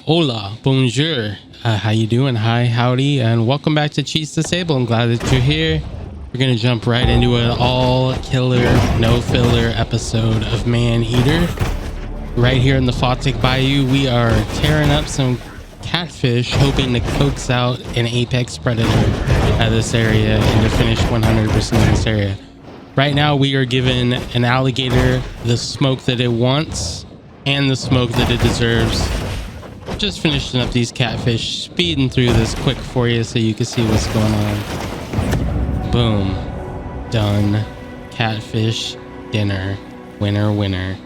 Hola, bonjour. How you doing? Hi, howdy, and welcome back to Cheats Disable. I'm glad that you're here. We're gonna jump right into an all-killer, no-filler episode of Maneater. Right here in the Bayou, we are tearing up some catfish, hoping to coax out an apex predator out of this area and to finish 100% in this area. Right now, we are giving an alligator the smoke that it wants and the smoke that it deserves. Just finishing up these catfish, speeding through this quick for you so you can see what's going on. Boom. Done. Catfish dinner. Winner, winner.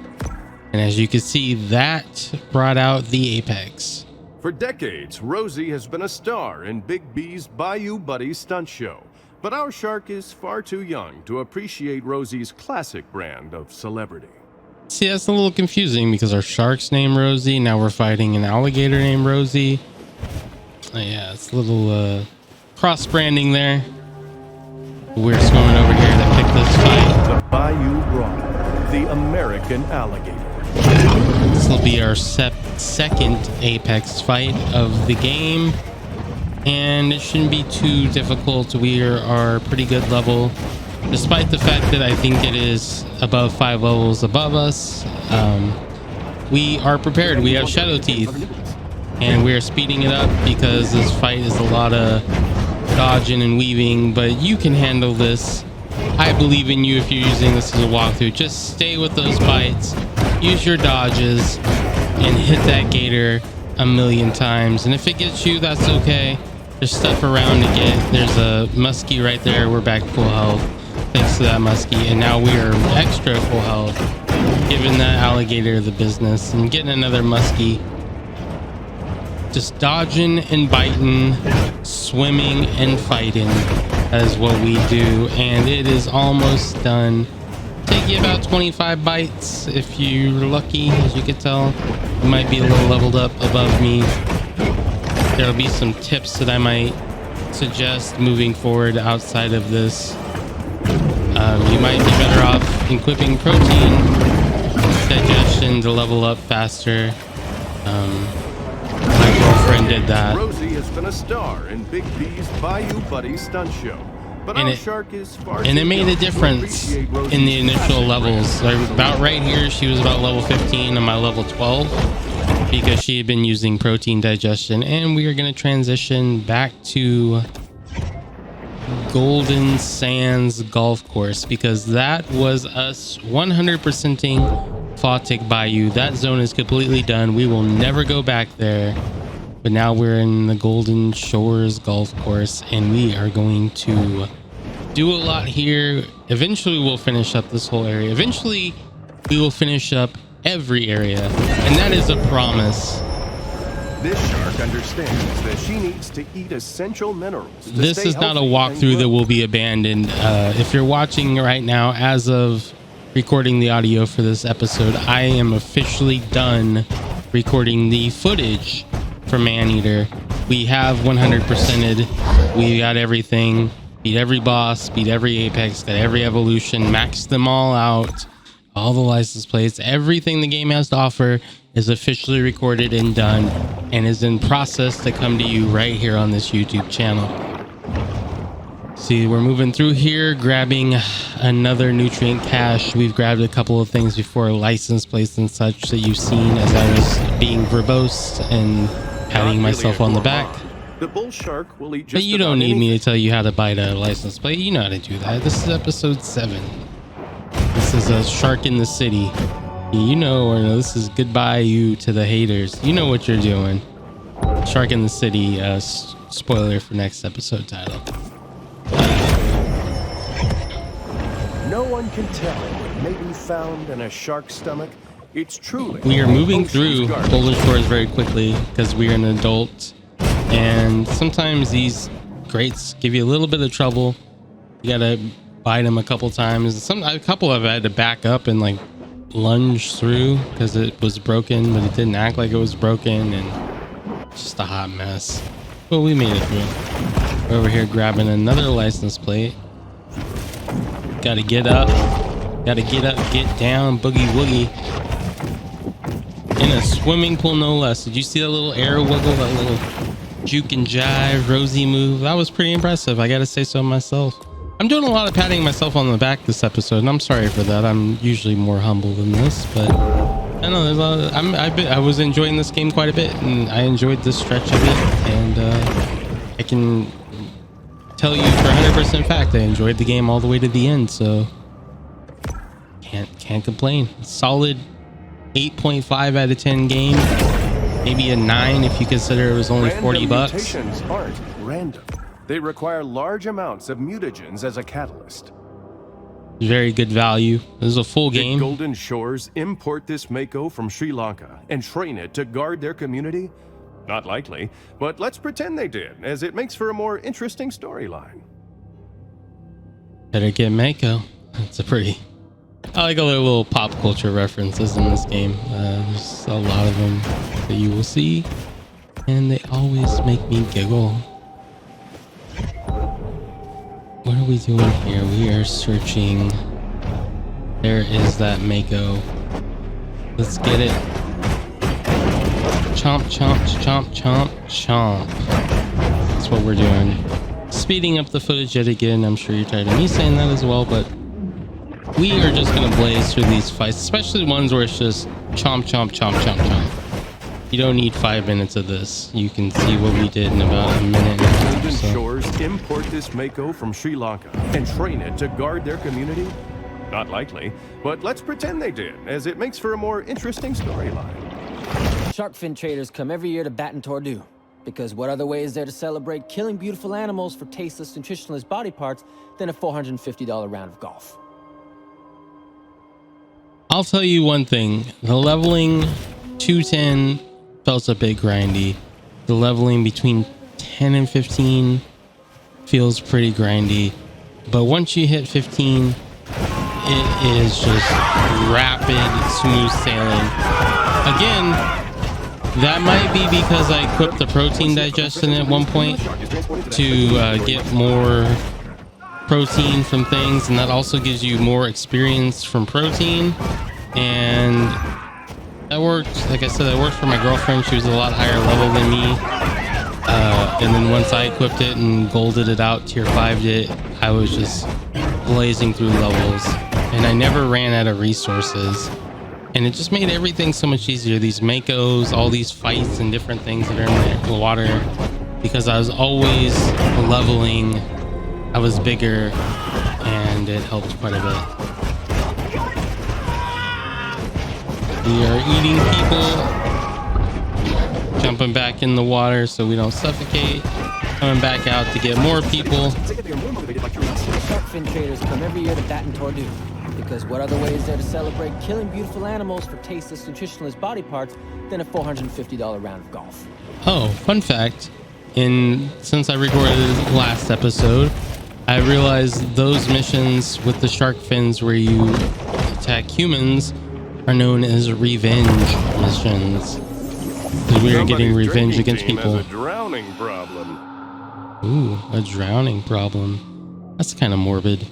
And as you can see, that brought out the apex. For decades, Rosie has been a star in Big B's Bayou Buddy stunt show. But our shark is far too young to appreciate Rosie's classic brand of celebrity. See, that's a little confusing because our shark's named Rosie. Now we're fighting an alligator named Rosie. Yeah, it's a little cross-branding there. We're swimming over here to pick this fight. The Bayou Brawler, the American alligator. This will be our second apex fight of the game. And it shouldn't be too difficult. We are pretty good level. Despite the fact that I think it is above 5 levels above us, we are prepared. We have shadow teeth and we are speeding it up because this fight is a lot of dodging and weaving, but you can handle this. I believe in you if you're using this as a walkthrough. Just stay with those bites, use your dodges, and hit that gator a million times. And if it gets you, that's okay. There's stuff around to get. There's a muskie right there. We're back full health thanks to that muskie, and now we are extra full health, giving that alligator the business and getting another muskie. Just dodging and biting, swimming and fighting. That is what we do, and it is almost done. Take you about 25 bites if you're lucky. As you can tell, you might be a little leveled up above me. There'll be some tips that I might suggest moving forward outside of this. You might be better off equipping protein digestion to level up faster. My girlfriend did that. Rosie has been a star in Big B's Bayou Buddy stunt show. But our shark is far too and it made a young to difference appreciate Rosie's in the initial classic levels. Like about right here, she was about level 15 and my level 12 because she had been using protein digestion. And we are going to transition back to Golden Sands Golf Course because that was us 100%ing Fawtic Bayou. That zone is completely done. We will never go back there. But now we're in the Golden Shores Golf Course and we are going to do a lot here. Eventually we'll finish up this whole area. Eventually we will finish up every area, and that is a promise. This shark understands that she needs to eat essential minerals. This is not a walkthrough that will be abandoned. If you're watching right now, as of recording the audio for this episode, I am officially done recording the footage for Maneater. We have 100%ed. We got everything. Beat every boss, beat every apex, got every evolution, maxed them all out. All the license plates, everything the game has to offer is officially recorded and done and is in process to come to you right here on this YouTube channel. See, we're moving through here, grabbing another nutrient cache. We've grabbed a couple of things before, license plates and such that you've seen as I was being verbose and patting myself on the back. The bull shark will eat just but you don't need me to tell you how to bite a license plate. You know how to do that. This is episode 7. This is a shark in the city. You know, or this is goodbye you to the haters. You know what you're doing. Shark in the city. Spoiler for next episode title. No one can tell what may be found in a shark's stomach. It's truly. We are moving through Golden Shores very quickly because we are an adult, and sometimes these grates give you a little bit of trouble. You gotta bite them a couple times. A couple I've had to back up and like lunge through because it was broken, but it didn't act like it was broken, and just a hot mess. But we made it through. We're over here grabbing another license plate. Gotta get up, get down, boogie woogie. In a swimming pool, no less. Did you see that little air wiggle, that little juke and jive Rosie move? That was pretty impressive. I gotta say so myself. I'm doing a lot of patting myself on the back this episode, and I'm sorry for that. I'm usually more humble than this, but I know there's a lot of, I was enjoying this game quite a bit, and I enjoyed this stretch of it, and I can tell you for 100% fact I enjoyed the game all the way to the end, so can't complain. Solid 8.5 out of 10 game, maybe a 9 if you consider it was only 40 bucks. Mutations aren't random. They require large amounts of mutagens as a catalyst. Very good value. This is a full game. Did Golden Shores import this Mako from Sri Lanka and train it to guard their community? Not likely, but let's pretend they did, as it makes for a more interesting storyline. Better get Mako. It's a pretty... I like all the little pop culture references in this game. There's a lot of them that you will see, and they always make me giggle. What are we doing here? We are searching. There is that Mako. Let's get it. Chomp, chomp, chomp, chomp, chomp. That's what we're doing. Speeding up the footage yet again. I'm sure you're tired of me saying that as well, but we are just gonna blaze through these fights, especially the ones where it's just chomp, chomp, chomp, chomp, chomp. You don't need 5 minutes of this. You can see what we did in about a minute and a half. Golden So. Shores import this Mako from Sri Lanka and train it to guard their community? Not likely, but let's pretend they did, as it makes for a more interesting storyline. Shark fin traders come every year to Baton Tordu, because what other way is there to celebrate killing beautiful animals for tasteless, nutritionless body parts than a $450 round of golf? I'll tell you one thing. The leveling 210 felt a bit grindy. The leveling between 10 and 15 feels pretty grindy. But once you hit 15, it is just rapid, smooth sailing. Again, that might be because I equipped the protein digestion at one point to get more protein from things, and that also gives you more experience from protein, and that worked. Like I said, that worked for my girlfriend. She was a lot higher level than me, and then once I equipped it and golded it out, tier 5'd it, I was just blazing through levels, and I never ran out of resources, and it just made everything so much easier. These Makos, all these fights and different things that are in the water, because I was always leveling. I was bigger, and it helped quite a bit. We are eating people, jumping back in the water so we don't suffocate, coming back out to get more people. Shark fin traders come every year to Baton Tordu, because what other way is there to celebrate killing beautiful animals for tasteless, nutritionless body parts than a $450 round of golf? Oh, fun fact. Since I recorded the last episode, I realized those missions with the shark fins where you attack humans are known as revenge missions. Because we are getting revenge against people. Has a drowning problem. Ooh, a drowning problem. That's kind of morbid.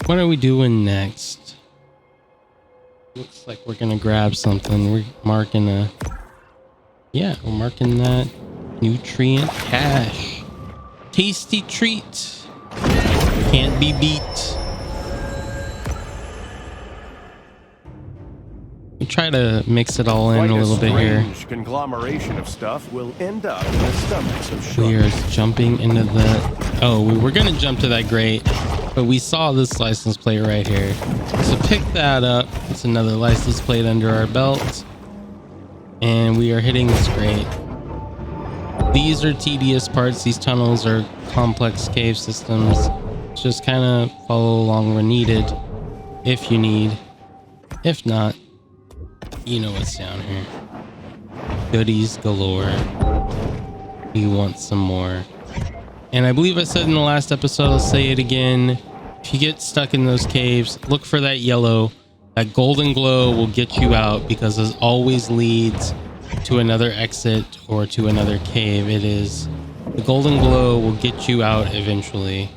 What are we doing next? Looks like we're gonna grab something. We're marking a... Yeah, we're marking that nutrient cache. Tasty treat. Can't be beat. We try to mix it all in a little bit here. Conglomeration of stuff will end up in the stomachs of sharks. We are jumping into the... Oh, we were gonna jump to that grate, but we saw this license plate right here. So pick that up. It's another license plate under our belt. And we are hitting this grate. These are tedious parts. These tunnels are complex cave systems. Just kind of follow along where needed, if you need. If not, you know what's down here. Goodies galore. We want some more. And I believe I said in the last episode, I'll say it again. If you get stuck in those caves, look for that yellow. That golden glow will get you out, because it always leads to another exit or to another cave. It is the golden glow will get you out eventually.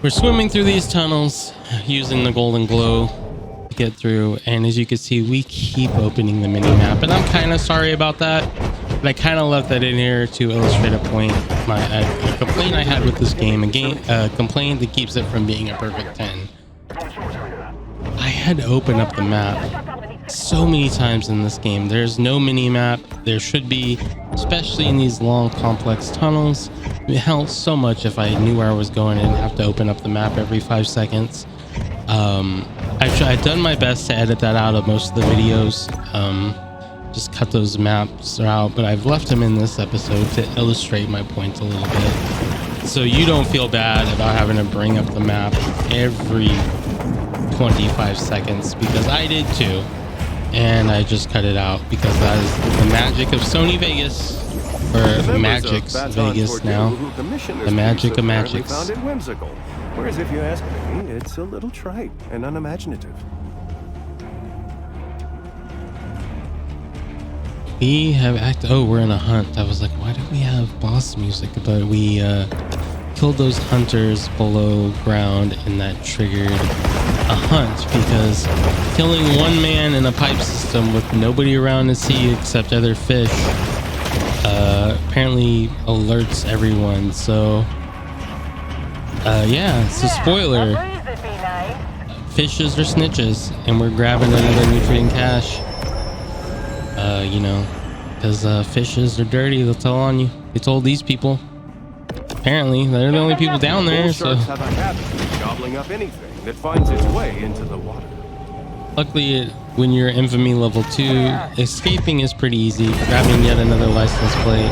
We're swimming through these tunnels using the golden glow to get through, and as you can see, we keep opening the mini map, and I'm kind of sorry about that, but I kind of left that in here to illustrate a point, a complaint I had with this game, a complaint that keeps it from being a perfect 10. I had to open up the map so many times in this game. There's no mini map. There should be, especially in these long, complex tunnels. It helps so much if I knew where I was going and have to open up the map every 5 seconds. I've done my best to edit that out of most of the videos. Just cut those maps out, but I've left them in this episode to illustrate my points a little bit, so you don't feel bad about having to bring up the map every 25 seconds, because I did too, and I just cut it out because that is the magic of Sony Vegas, or Magic's Vegas now. The magic of Magics. Found it whimsical, whereas if you ask me, it's a little trite and unimaginative. We have oh, we're in a hunt. I was like, why do we have boss music? But we killed those hunters below ground, and that triggered a hunt, because killing one man in a pipe system with nobody around to see except other fish apparently alerts everyone. So yeah, it's a spoiler. Fishes are snitches, and we're grabbing another nutrient cache. You know, because fishes are dirty. They'll tell on you. They told these people. Apparently, they're the only people down there. So have a habit of gobbling up anything that finds its way into the water. luckily, when you're infamy level 2, escaping is pretty easy. Grabbing yet another license plate,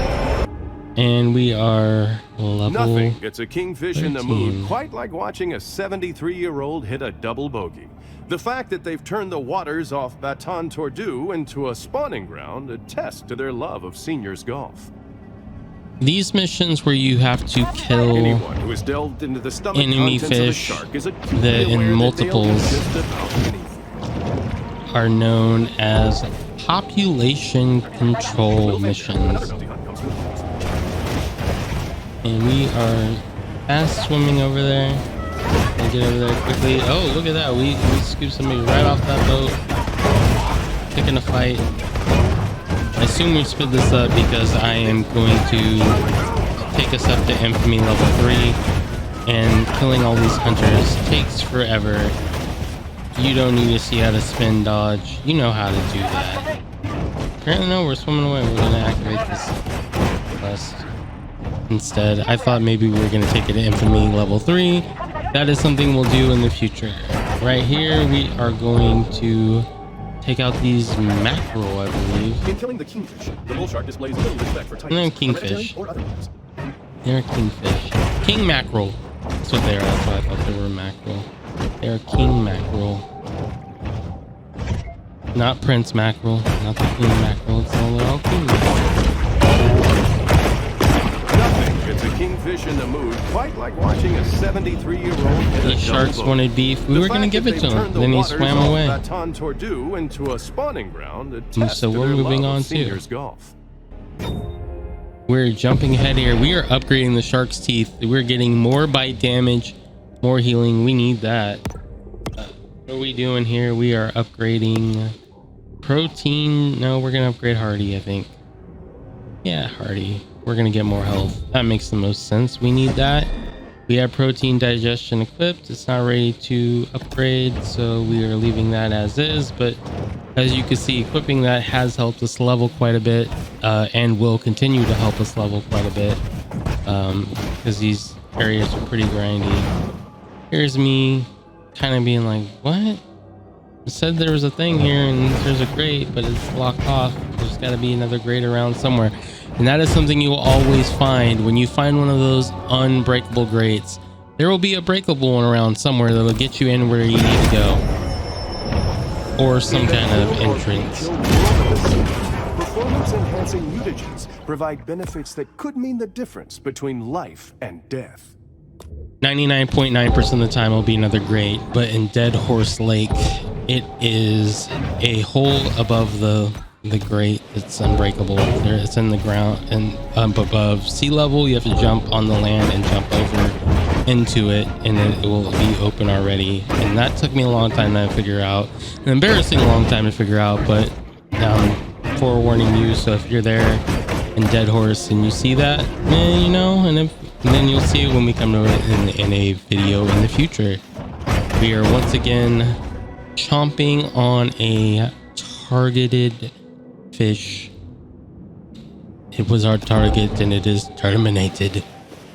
and we are level. Nothing gets a kingfish 13. in the mood quite like watching a 73-year-old hit a double bogey. The fact that they've turned the waters off Baton Tordu into a spawning ground attests to their love of seniors golf. These missions where you have to kill Anyone who has delved into the stomach enemy contents of a fish shark is that in multiples are known as population control missions. And we are fast swimming over there. And get over there quickly. Oh, look at that. We scooped somebody right off that boat. Picking a fight. I assume we split this up because I am going to take us up to infamy level 3. And killing all these hunters takes forever. You don't need to see how to spin dodge. You know how to do that. Apparently no, we're swimming away. We're gonna activate this quest instead. I thought maybe we were gonna take it to infamy level 3. That is something we'll do in the future. Right here, we are going to take out these mackerel, I believe. In killing the kingfish, the bull shark displays little respect for They're types, kingfish. or otherwise. They're kingfish. King mackerel. That's what they are. That's why I thought they were mackerel. They're king mackerel. Not Prince Mackerel. Not the King Mackerel. It's all king mackerel. It's a kingfish in the mood, quite like watching a 73-year-old hit These a sharks double wanted beef. We were going to give it to him. Then he swam away. Baton Tordu into a spawning ground. So we're moving on too. Golf. We're jumping ahead here. We are upgrading the shark's teeth. We're getting more bite damage, more healing. We need that. What are we doing here? We are upgrading protein. No, we're going to upgrade Hardy, I think. Yeah, Hardy. We're going to get more health. That makes the most sense. We need that. We have protein digestion equipped. It's not ready to upgrade, so we are leaving that as is. But as you can see, equipping that has helped us level quite a bit, and will continue to help us level quite a bit, because these areas are pretty grindy. Here's me kind of being like, what? It said there was a thing here and there's a grate, but it's blocked off. There's got to be another grate around somewhere. And that is something you will always find when you find one of those unbreakable grates. There will be a breakable one around somewhere that'll get you in where you need to go, or some kind of entrance. Performance-enhancing mutagens provide benefits that could mean the difference between life and death. 99.9% of the time will be another grate, but in Dead Horse Lake, it is a hole above the grate. It's unbreakable. It's in the ground and up above sea level. You have to jump on the land and jump over into it, and it will be open already. And that took me a long time to figure out, an embarrassing long time to figure out, but forewarning you. So if you're there in Dead Horse and you see that, you know, and then you'll see it when we come to it in a video in the future. We are once again chomping on a targeted fish. It was our target and it is terminated.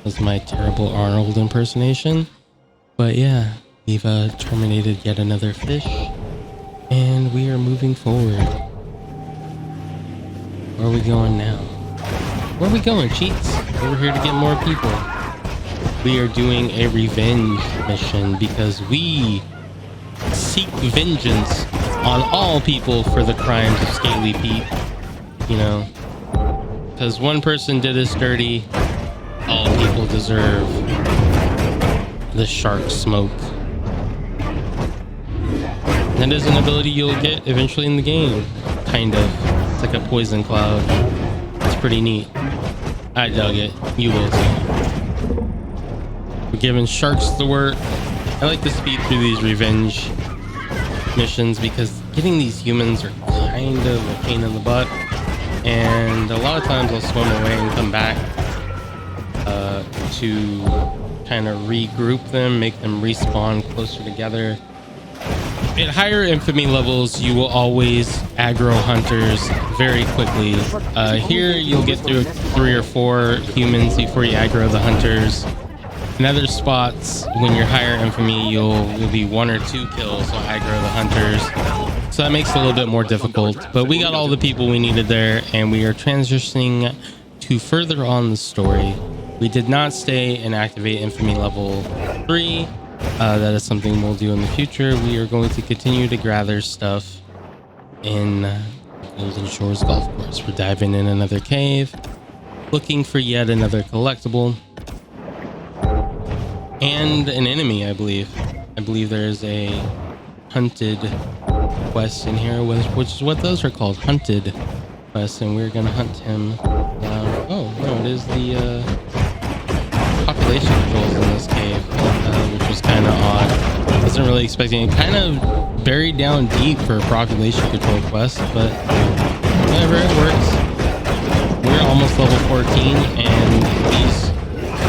Was my terrible Arnold impersonation. But yeah, we've terminated yet another fish and we are moving forward. Where are we going now? Where are we going, cheats? We're here to get more people. We are doing a revenge mission because we seek vengeance on all people for the crimes of Scaly Pete. You know, because one person did us dirty, all people deserve the shark smoke. That is an ability you'll get eventually in the game, kind of. It's like a poison cloud. It's pretty neat. I dug it. You will too. We're giving sharks the work. I like to speed through these revenge missions because getting these humans are kind of a pain in the butt. And a lot of times I'll swim away and come back to kind of regroup them, make them respawn closer together. At higher infamy levels, you will always aggro hunters very quickly. Here, you'll get through 3 or 4 humans before you aggro the hunters. In other spots, when you're higher infamy, you'll be 1 or 2 kills, so aggro the hunters. So that makes it a little bit more difficult. But we got all the people we needed there, and we are transitioning to further on the story. We did not stay and activate infamy level 3. That is something we'll do in the future. We are going to continue to gather stuff in Golden Shores Golf Course. We're diving in another cave, looking for yet another collectible and an enemy. I believe there is a hunted quest in here, which is what those are called, hunted quests, and we're gonna hunt him down. Oh no, it is the population controls in this cave, which was kind of odd. Wasn't really expecting it. Kind of buried down deep for a population control quest, but whatever, it works. We're almost level 14, and these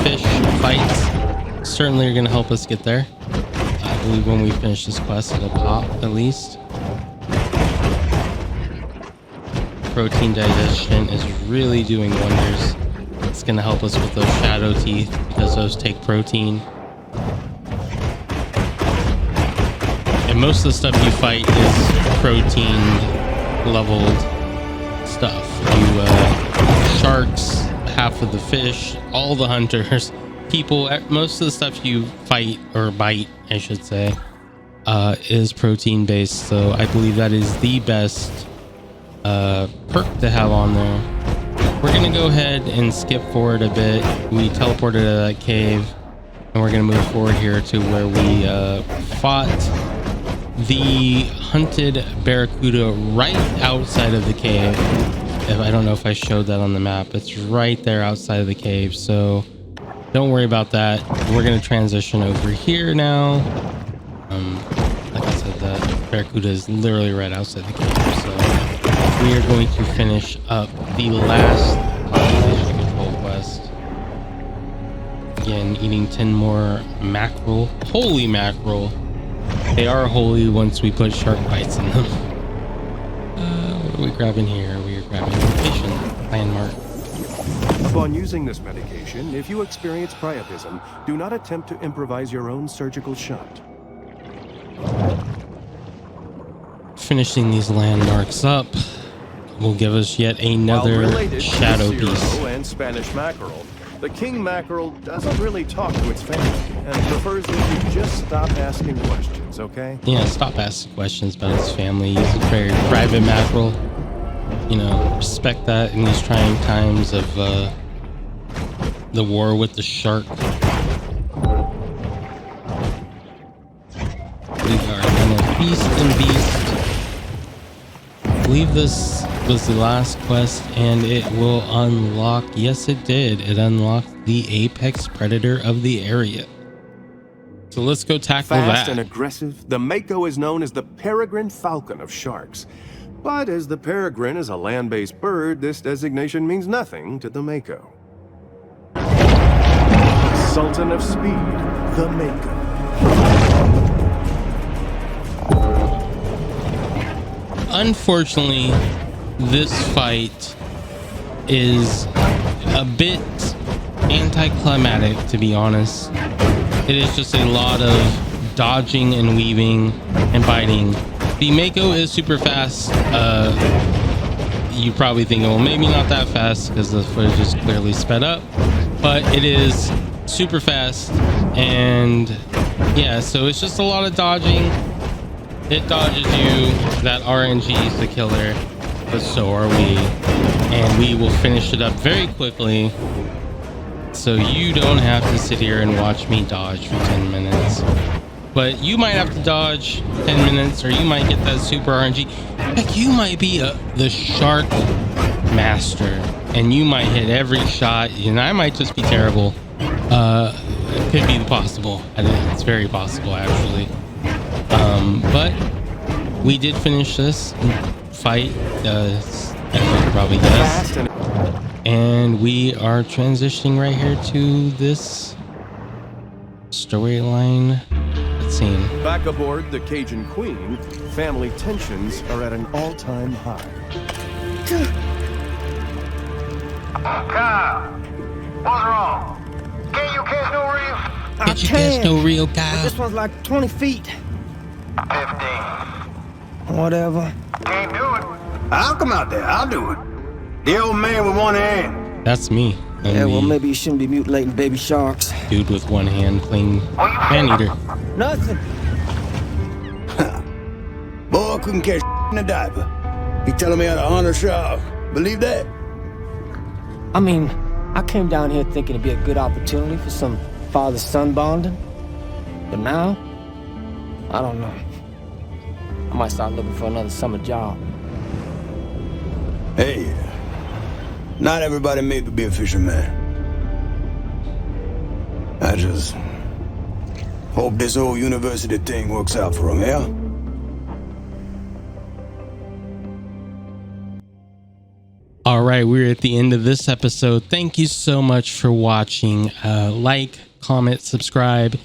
fish fights certainly are going to help us get there. I believe when we finish this quest, it'll pop at least. Protein digestion is really doing wonders. It's going to help us with those shadow teeth because those take protein. And most of the stuff you fight is protein leveled stuff. Sharks, half of the fish, all the hunters, people, most of the stuff you fight or bite, I should say, is protein based. So I believe that is the best perk to have on there. We're gonna go ahead and skip forward a bit. We teleported to that cave, and we're gonna move forward here to where we fought the hunted barracuda right outside of the cave. I don't know if I showed that on the map. It's right there outside of the cave, so don't worry about that. We're gonna transition over here now. Like I said, the barracuda is literally right outside the cave, so we are going to finish up the last population control quest. Again, eating 10 more mackerel. Holy mackerel. They are holy once we put shark bites in them. What are we grabbing here? We are grabbing location landmark. Upon using this medication, if you experience priapism, do not attempt to improvise your own surgical shot. Finishing these landmarks up will give us yet another shadow piece. And Spanish mackerel, the king mackerel doesn't really talk to its family and prefers that you just stop asking questions, okay? Yeah, stop asking questions about his family. He's a very private mackerel. You know, respect that in these trying times of the war with the shark. We are gonna feast and beast. I believe this was the last quest, and it will unlock. Yes, it did. It unlocked the apex predator of the area. So let's go tackle Fast that. and aggressive, the Mako is known as the peregrine falcon of sharks. But as the peregrine is a land-based bird, this designation means nothing to the Mako. Sultan of Speed, the Mako. Unfortunately, this fight is a bit anticlimactic, to be honest. It is just a lot of dodging and weaving and biting. The Mako is super fast. You probably think, well, maybe not that fast because the footage is clearly sped up, but it is super fast. And yeah, so it's just a lot of dodging. It dodges you. That RNG is the killer, but so are we. And we will finish it up very quickly, so you don't have to sit here and watch me dodge for 10 minutes. But you might have to dodge 10 minutes, or you might get that super RNG. Heck, you might be the shark master, and you might hit every shot, and I might just be terrible. It could be possible. It's very possible, actually. But we did finish this fight, as you could probably guess. And we are transitioning right here to this storyline scene. Back aboard the Cajun Queen, family tensions are at an all-time high. Kyle, what's wrong? Can't you catch no reef? Can't you catch no real Kyle? This one's like 20 feet. 15. Whatever. Can't do it. I'll come out there. I'll do it. The old man with one hand. That's me. I'm Yeah, well, the maybe you shouldn't be mutilating baby sharks. dude with one hand playing Maneater. Nothing. Boy, couldn't catch in a diaper. He telling me how to honor shark. Believe that? I mean, I came down here thinking it'd be a good opportunity for some father-son bonding. But now, I don't know. I might start looking for another summer job. Hey, not everybody made to be a fisherman. I just hope this whole university thing works out for him, yeah? All right, we're at the end of this episode. Thank you so much for watching. Like, comment, subscribe.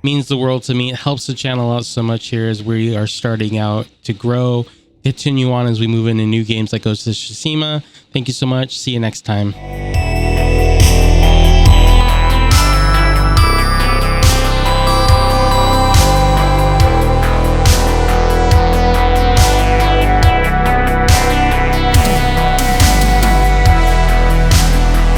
Means the world to me. It helps the channel out so much here as we are starting out to grow, continue on as we move into new games like Ghost of Tsushima. Thank you so much. See you next time.